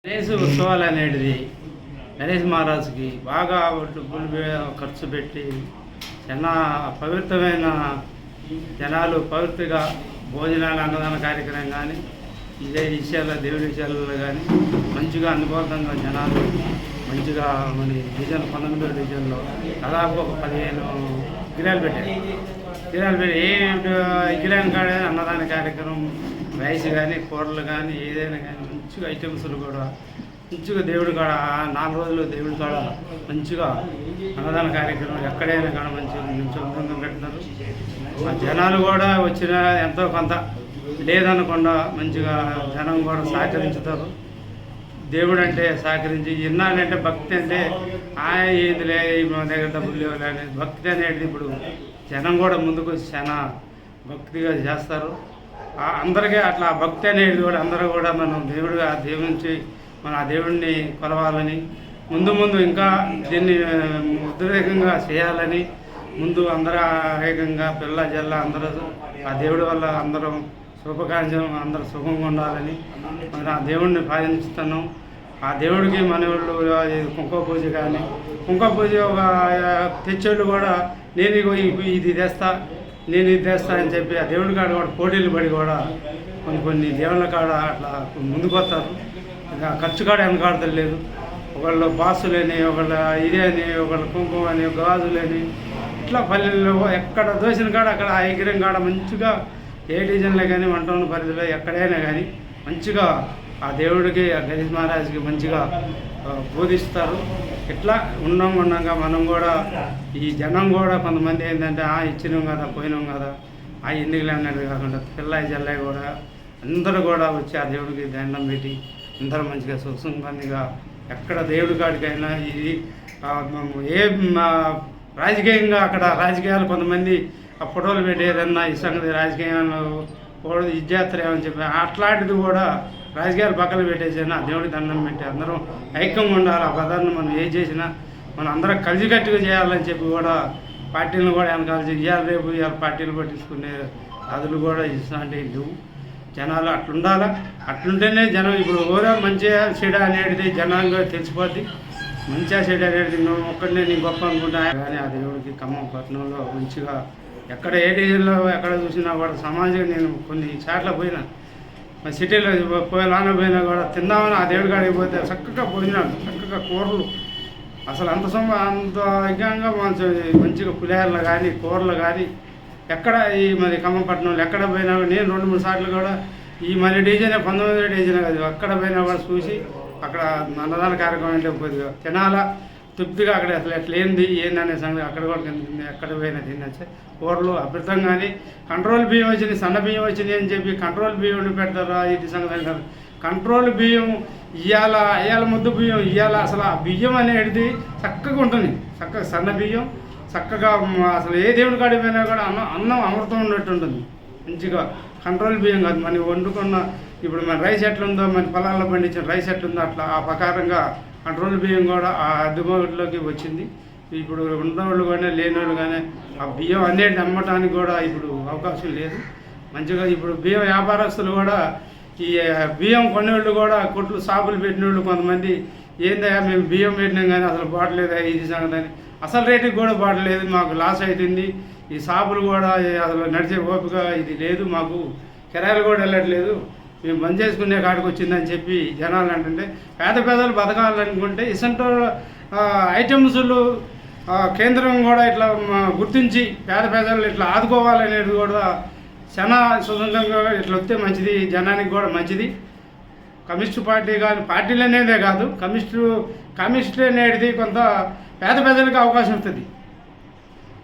గణేష్ ఉత్సవాలు అనేది గణేష్ మహారాజుకి బాగా డబ్బులు ఖర్చు పెట్టి చాలా పవిత్రమైన జనాలు పవిత్రగా భోజనాలు అన్నదాన కార్యక్రమం కానీ ఇదే విషయాల్లో దేవుడి విషయాలలో కానీ మంచిగా అనుకూలంగా జనాలు మంచిగా మన డివిజన్ 19 డివిజన్లో దాదాపు ఒక 15 విగ్రహాలు పెట్టారు. విగ్రహాలు పెట్టి ఏ విగ్రహం కాడ అన్నదాన కార్యక్రమం రైస్ కానీ కూరలు కానీ ఏదైనా కానీ మంచిగా ఐటమ్స్లు కూడా మంచిగా దేవుడి కాడ 4 రోజులు దేవుడి కాడ మంచిగా అన్నదాన కార్యక్రమం ఎక్కడైనా కానీ మంచిగా శుభ్రంగా పెడతారు. ఆ జనాలు కూడా వచ్చిన ఎంతో కొంత లేదనకుండా మంచిగా జనం కూడా సహకరించుతారు. దేవుడు అంటే సహకరించి ఇన్నాళ్ళంటే భక్తి అంటే ఏందిలే మన దగ్గర డబ్బులు లేవులే అనేది భక్తి అనేది ఇప్పుడు జనం కూడా ముందుకు వచ్చి చాలా భక్తిగా చేస్తారు. అందరికీ అట్లా భక్తి అనేది కూడా అందరూ కూడా మనం దేవుడిగా దేవునికి మన ఆ దేవుడిని కొలవాలని ముందు ఇంకా దీన్ని ఉద్రేకంగా చేయాలని ముందు అందరూ ఏకంగా పిల్ల జల్ల అందరూ ఆ దేవుడి వల్ల అందరం శుభకార్యం అందరూ సుఖంగా ఉండాలని మన ఆ దేవుడిని పాలిస్తున్నాం. ఆ దేవుడికి మన వాళ్ళు కుంకుమ పూజ కానీ కుంకుమ పూజ ఒక తెచ్చేళ్ళు కూడా నేను ఇది తెస్తా నేను ఇది తెస్తా అని చెప్పి ఆ దేవుడి కాడ కూడా పోటీలు పడి కూడా కొన్ని దేవుళ్ళ కాడ అట్లా ముందుకు వస్తారు. ఖర్చు కాడ వెనకాడతలేదు. ఒకళ్ళు బాసులని ఒకళ్ళ ఇదేని ఒకళ్ళ కుంకుమ అని గాజులని ఇట్లా పల్లెల్లో ఎక్కడ దోసిన కాడ అక్కడ ఆ ఎగిరం కాడ మంచిగా ఏ డివిజన్లో కానీ 1 పరిధిలో ఎక్కడైనా కానీ మంచిగా ఆ దేవుడికి ఆ గణేష్ మహారాజుకి మంచిగా బోధిస్తారు. ఇట్లా ఉండగా మనం కూడా ఈ జనం కూడా కొంతమంది ఏంటంటే ఇచ్చినాం కదా పోయినాం కదా ఎందుకులే అన్నట్టు కాకుండా పిల్లయి జల్లయి కూడా అందరూ కూడా వచ్చి ఆ దేవుడికి దండం పెట్టి అందరూ మంచిగా సుఖంగా ఎక్కడ దేవుడి కాడికైనా ఇది ఏ రాజకీయంగా అక్కడ రాజకీయాలు కొంతమంది ఆ ఫోటోలు పెట్టి ఏదన్నా ఈ సంగతి రాజకీయాలు ఇది చేస్తారేమని చెప్పి అట్లాంటిది కూడా రాజకీయాలు పక్కన పెట్టేసినా దేవుడి దండం పెట్టి అందరం ఐక్యంగా ఉండాలి. ఆ పదాన్ని మనం ఏ చేసినా మనం అందరం కలిసికట్టుగా చేయాలని చెప్పి కూడా పార్టీలను కూడా వెనకాల ఇవాళ రేపు ఇవాళ పార్టీలు పట్టించుకునే అదులు కూడా ఇట్లాంటివి లేవు. జనాలు అట్లుండాలా. అట్లుంటేనే జనం ఇప్పుడు ఓరా మంచిగా చెడు అనేది జనాలుగా తెలిసిపోద్ది. మంచిగా చెడు అనేది నువ్వు ఒక్కడనే నీ గొప్ప అనుకుంటా కానీ ఆ దేవుడికి ఖమ్మం పట్టణంలో మంచిగా ఎక్కడ ఏ డివిజన్లో ఎక్కడ చూసినా కూడా సమాజంగా నేను కొన్ని చాట్ల పోయినా మా సిటీలో లాన పోయినా కూడా తిందామని ఆ దేవుడి కాడికి పోతే చక్కగా భోజనాలు చక్కగా కూరలు అసలు అంత విధంగా మంచిగా పులిహోరలు కానీ కూరలు కానీ ఎక్కడ ఈ మరి ఖమ్మంపట్నంలో ఎక్కడ పోయినా నేను 2-3 సార్లు కూడా ఈ మరి డివిజన్ 19 డివిజన్ కాదు అక్కడ పోయినా కూడా చూసి అక్కడ అన్నదాన కార్యక్రమం అంటే కొద్దిగా తినాలా తృప్తిగా అక్కడ అసలు ఎట్లా ఏందనే సంగతి అక్కడ కూడా ఎక్కడ పోయినా తినచ్చు. కూరలు అభివృద్ధం కానీ కంట్రోల్ బియ్యం వచ్చింది సన్న బియ్యం వచ్చింది అని చెప్పి కంట్రోల్ బియ్యం పెడతారా ఇది సంగతి కాదు. కంట్రోల్ బియ్యం ఇవాళ ముద్దు బియ్యం ఇవాళ అసలు ఆ బియ్యం అనేది చక్కగా ఉంటుంది. చక్కగా సన్న బియ్యం చక్కగా అసలు ఏ దేవుడి కాడికి పోయినా కూడా అన్నం అమృతం ఉన్నట్టు ఉంటుంది. మంచిగా కంట్రోల్ బియ్యం కాదు మనం వండుకున్న ఇప్పుడు మన రైస్ ఎట్లుందో మన పొలాల్లో పండించిన రైస్ ఎట్లుందో అట్లా ఆ ప్రకారంగా కంట్రోల్ బియ్యం కూడా ఆ అందుబాటులోకి వచ్చింది. ఇప్పుడు ఉన్నవాళ్ళు కానీ లేనివాళ్ళు కానీ ఆ బియ్యం అనేది అమ్మటానికి కూడా ఇప్పుడు అవకాశం లేదు. మంచిగా ఇప్పుడు బియ్యం వ్యాపారస్తులు కూడా ఈ బియ్యం కొనేవాళ్ళు కూడా కొట్లు షాపులు పెట్టిన వాళ్ళు కొంతమంది ఏందా మేము బియ్యం పెట్టినాం కానీ అసలు బాటలేదా ఇది సంగతి అసలు రేటుకి కూడా బాటలేదు మాకు లాస్ అవుతుంది. ఈ షాపులు కూడా అసలు నడిచే ఓపిక ఇది లేదు మాకు కిరాయిలు కూడా వెళ్ళట్లేదు మేము బంద్ చేసుకునే కాడికి వచ్చిందని చెప్పి జనాలు అంటే పేదలు బతకాలనుకుంటే ఇసంటో ఐటమ్స్లు కేంద్రం కూడా ఇట్లా గుర్తించి పేదలు ఇట్లా ఆదుకోవాలనేది కూడా చాలా సుతంత్రంగా ఇట్లా వస్తే మంచిది జనానికి కూడా మంచిది. కమ్యూనిస్టు పార్టీ కానీ పార్టీలు అనేదే కాదు కమ్యూనిస్టు అనేది కొంత పేదలకు అవకాశం వస్తుంది.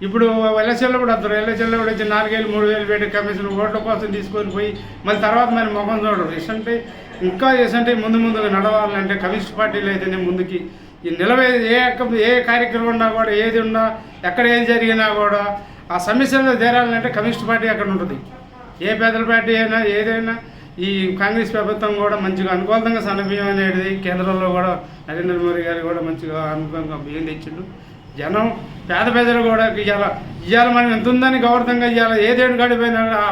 ఇప్పుడు ఎలక్షన్లో కూడా వస్తారు. ఎలక్షన్లో కూడా వచ్చి 4,000-3,000 పెట్టి కమిషన్ ఓట్ల కోసం తీసుకొని పోయి మళ్ళీ తర్వాత మరి ముఖం చూడరు. ఇసంటే ఇంకా ఇసంటే ముందుగా నడవాలంటే కమ్యూనిస్ట్ పార్టీలు అయితేనే ముందుకి ఈ ఏ కార్యక్రమం ఉన్నా కూడా ఏది ఉన్నా ఎక్కడ ఏది జరిగినా కూడా ఆ సమస్యలు తీరాలంటే కమ్యూనిస్ట్ పార్టీ అక్కడ ఉంటుంది. ఏ పేదల పార్టీ అయినా ఏదైనా ఈ కాంగ్రెస్ ప్రభుత్వం కూడా మంచిగా అనుకూలంగా సన్నబియ్యం అనేది కేంద్రంలో కూడా నరేంద్ర మోడీ గారు కూడా మంచిగా అనుకూలంగా బియ్యం తెచ్చిండు. జనం పేదలు కూడా ఇవాళ మనం ఎంత ఉందని గౌరవంగా ఇవాళ ఏ దేవుడి కాడిపోయినా ఆ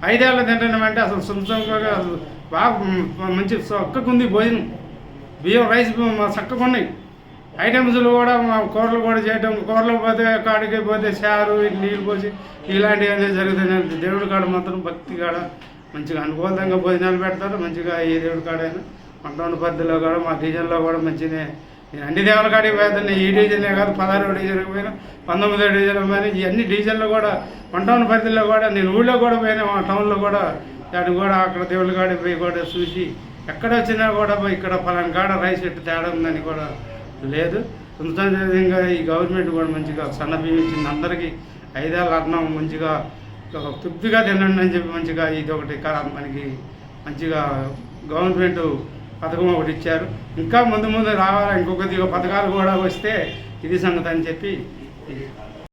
5 ఏళ్ళ తింటున్నామంటే అసలు సొంతంగా అసలు బాగా మంచి చక్కకుంది భోజనం బియ్యం రైస్ మా చక్కగా ఉన్నాయి. ఐటమ్స్లు కూడా మా కూరలు కూడా చేయటం, కూరలు పోతే కాడికి పోతే చారు నీళ్ళు పోసి ఇలాంటివన్నీ జరుగుతాయి. దేవుడి కాడ మాత్రం భక్తి కాడ మంచిగా అనుకూలంగా భోజనాలు పెడతారు. మంచిగా ఏ దేవుడి కాడైనా పంతొమ్మిది పద్ధతిలో కూడా మా డివిజన్లో కూడా మంచిగా నేను అన్ని దేవుల కాడికి పోతాను. ఈ డివిజన్లే కాదు, 16వ డివిజన్కి పోయినా, 19వ డివిజన్లో పోయినా, ఈ అన్ని డివిజన్లో కూడా పంతొమ్మిది పద్ధతిలో కూడా నేను ఊళ్ళో కూడా పోయినా, మా టౌన్లో కూడా దాన్ని కూడా అక్కడ దేవుడి కాడికి పోయి కూడా చూసి ఎక్కడ వచ్చినా కూడా ఇక్కడ పలానా కాడ రైస్ ఎట్టు తేడా ఉందని కూడా లేదు. విధంగా ఈ గవర్నమెంట్ కూడా మంచిగా సన్న బియ్యం ఇచ్చింది అందరికీ. 5 ఏళ్ళ అన్నం మంచిగా తృప్తిగా తినండి అని చెప్పి మంచిగా ఇది ఒకటి మనకి మంచిగా గవర్నమెంట్ పథకం ఒకటి ఇచ్చారు. ఇంకా ముందు రావాలి, ఇంకొక పథకాలు కూడా వస్తే ఇది సంగతి అని చెప్పి